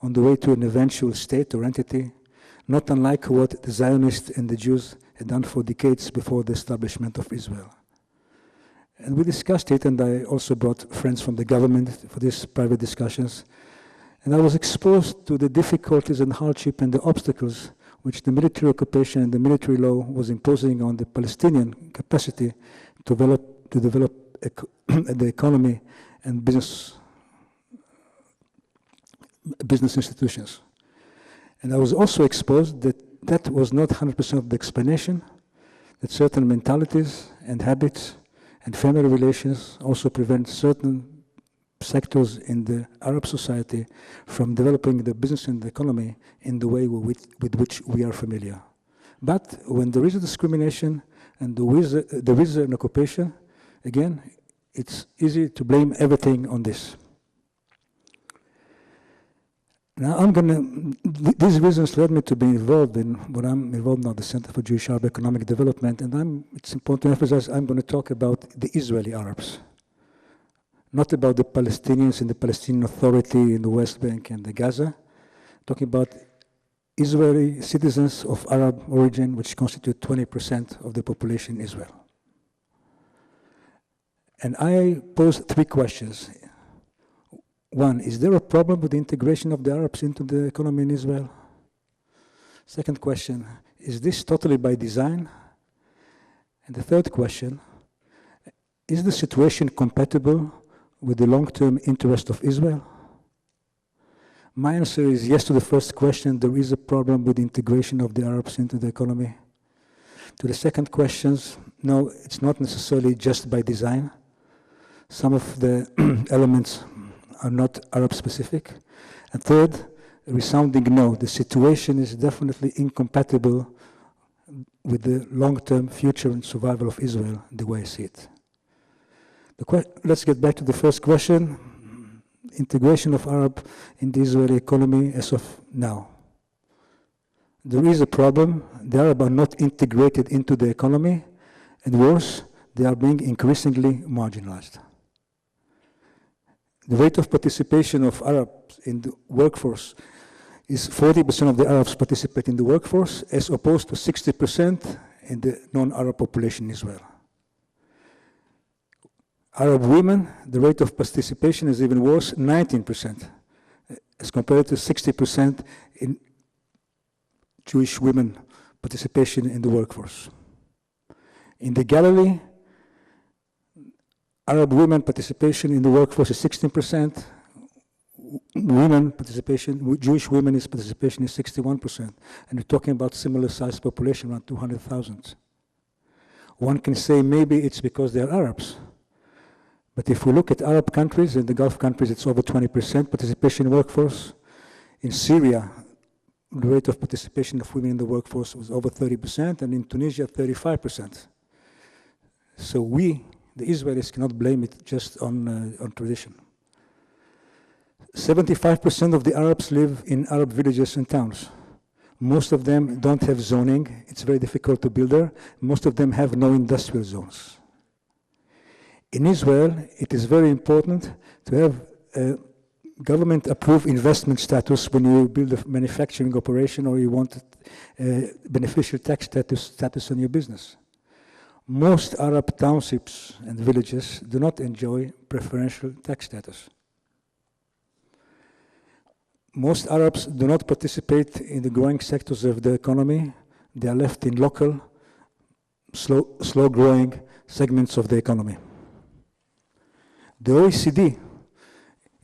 on the way to an eventual state or entity, not unlike what the Zionists and the Jews had done for decades before the establishment of Israel. And we discussed it, and I also brought friends from the government for these private discussions. And I was exposed to the difficulties and hardship and the obstacles which the military occupation and the military law was imposing on the Palestinian capacity to develop the economy and business institutions. And I was also exposed that that was not 100% of the explanation, that certain mentalities and habits and family relations also prevent certain sectors in the Arab society from developing the business and the economy in the way with which we are familiar. But when there is a discrimination and there is an occupation, again, it's easy to blame everything on this. Now these reasons led me to be involved in what I'm involved now, the Center for Jewish Arab Economic Development, and it's important to emphasize I'm going to talk about the Israeli Arabs, not about the Palestinians and the Palestinian Authority in the West Bank and the Gaza, talking about Israeli citizens of Arab origin, which constitute 20% of the population in Israel. And I posed 3 questions. 1, is there a problem with the integration of the Arabs into the economy in Israel? Second question, is this totally by design? And the third question, is the situation compatible with the long-term interest of Israel? My answer is yes to the first question. There is a problem with the integration of the Arabs into the economy. To the second question, no, it's not necessarily just by design. Some of the elements are not Arab-specific. And third, a resounding no. The situation is definitely incompatible with the long-term future and survival of Israel, the way I see it. Let's get back to the first question. Integration of Arab in the Israeli economy as of now. There is a problem. The Arab are not integrated into the economy, and worse, they are being increasingly marginalized. The rate of participation of Arabs in the workforce is 40% of the Arabs participate in the workforce, as opposed to 60% in the non-Arab population in Israel. Arab women, the rate of participation is even worse, 19%, as compared to 60% in Jewish women participation in the workforce. In the Galilee, Arab women participation in the workforce is 16%. Jewish women's participation is 61%. And we're talking about similar sized population, around 200,000. One can say maybe it's because they're Arabs. But if we look at Arab countries, in the Gulf countries, it's over 20% participation in the workforce. In Syria, the rate of participation of women in the workforce was over 30%, and in Tunisia, 35%. So we, the Israelis, cannot blame it just on tradition. 75% of the Arabs live in Arab villages and towns. Most of them don't have zoning. It's very difficult to build there. Most of them have no industrial zones. In Israel, it is very important to have a government-approved investment status when you build a manufacturing operation or you want a beneficial tax status on your business. Most Arab townships and villages do not enjoy preferential tax status. Most Arabs do not participate in the growing sectors of the economy. They are left in local, slow-growing segments of the economy. The OECD,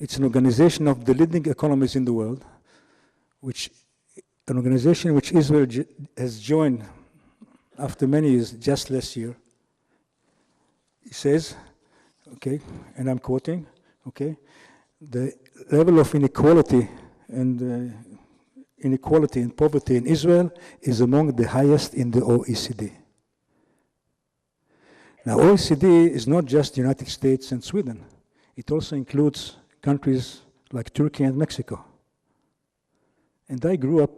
it's an organization of the leading economies in the world, an organization which Israel has joined after many years, just last year. It says, okay, and I'm quoting, okay, the level of inequality and poverty in Israel is among the highest in the OECD. Now, OECD is not just the United States and Sweden. It also includes countries like Turkey and Mexico. And I grew up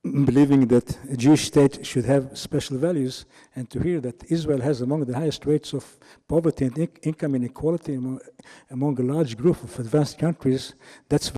believing that a Jewish state should have special values, and to hear that Israel has among the highest rates of poverty and income inequality among a large group of advanced countries, that's